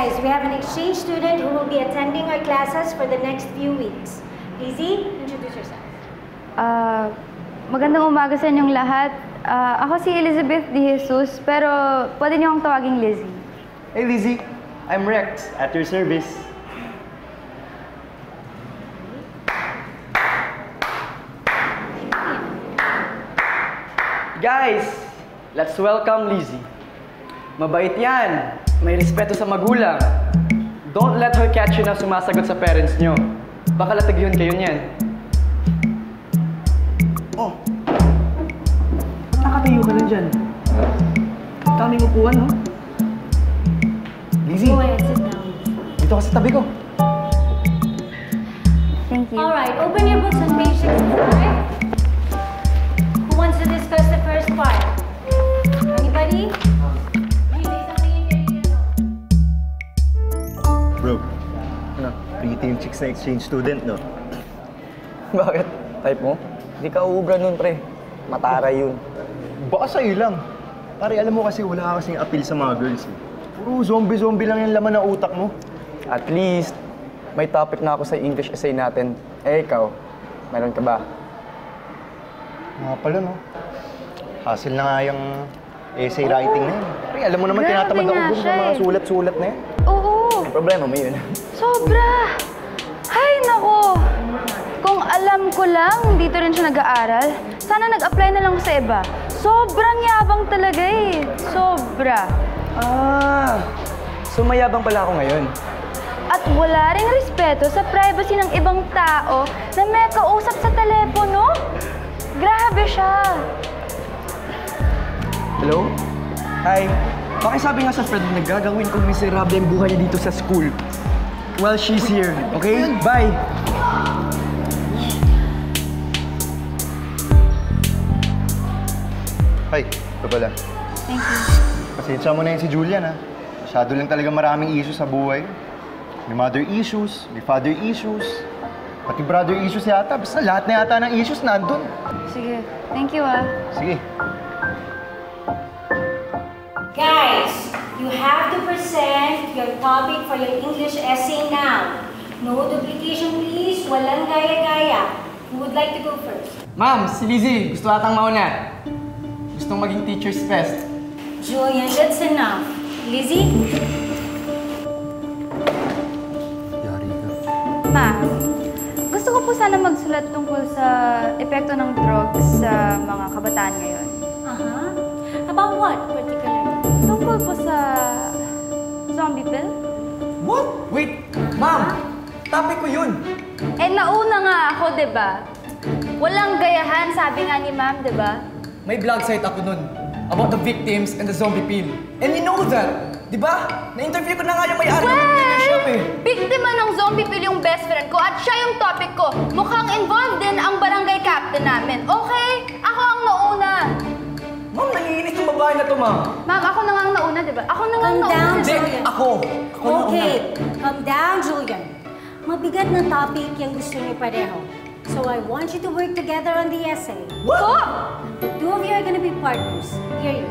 guys, we have an exchange student who will be attending our classes for the next few weeks. Lizzie, introduce yourself. Magandang umaga sa inyong lahat. Ako si Elizabeth De Jesus, pero pwede niyo akong tawaging Lizzie. Hey Lizzie, I'm Rex, at your service. Guys, let's welcome Lizzie. Mabait yan, may respeto sa magulang. Don't let her catch you na sumasagot sa parents nyo. Baka latagyon kayo niyan. Oh, nakatayo ka na dyan. Daming upuan, no? Lizzie, Go ahead, sit down. dito ka sa tabi ko. Thank you. Alright, open your books on page 65. Who wants to discuss the first part? Anybody? Bro, pretty yung chicks na exchange student, no? Bakit? Type mo? Hindi ka uubra nun, pre. Mataray yun. Baka sa'yo lang. Pare, alam mo kasi wala ka kasing appeal sa mga girls. Eh. Puro zombie-zombie lang yung laman ng utak mo. At least, may topic na ako sa English essay natin. Eh, ikaw, meron ka ba? Nga pala, no? Hassle na nga yung essay writing na yun. Pare, alam mo naman, Grabe tinatamad ako nga dun sa siya mga eh. sulat-sulat na yun. Oo, Ang problema mo yun. sobra! Ay, nako! Kung alam ko lang, dito rin siya nag-aaral, sana nag-apply na lang sa iba. Sobrang yabang talaga eh. Sobra. Ah, sumayabang pala ako ngayon. At wala ring respeto sa privacy ng ibang tao na may kausap sa telepono. Grabe siya. Hello? Hi. Pakisabi nga sa friend na gagawin kong miserable ang buhay niya dito sa school. While she's here, okay? Bye! Ay, ito pala. Thank you. Pasensya mo na yun si Julian, ha? Masyado lang talaga maraming issues sa buhay. May mother issues, may father issues, pati brother issues yata. Basta lahat na yata ng issues nandun. Sige. Thank you ah. Sige. Guys, you have to present your topic for your English essay now. No duplication, please. Walang gaya-gaya. Who would like to go first? Ma'am, si Lizzie, gusto atang mauna. Gustong maging teacher's best. Julian, that's enough. Lizzie? Ma, gusto ko po sana magsulat tungkol sa epekto ng drugs sa mga kabataan ngayon. About what particularly? Tungkol po sa zombie pill? What? Wait, ma'am! Topic ko yun! Eh, nauna nga ako, di ba? Walang gayahan, sabi nga ni ma'am, di ba? May blog site ako nun about the victims and the zombie pill. And you know that, di ba? Na-interview ko na nga yung may-ari ng cleaner shop eh. Biktima ng zombie pill yung best friend ko at siya yung topic ko. Mukhang involved din ang barangay captain namin. Okay? Ako ang nauna. Ma'am, nangiinis yung babae na to, ma'am. Ma'am, ako na nga ang nauna, di ba? Ako na nga ang Calm down, nauna. Hindi, Julian. ako. Ako na Okay, una. calm down, Julian. Mabigat na topic yung gusto niyo pareho. So I want you to work together on the essay. What? Po! The two of you are gonna be partners. Here you.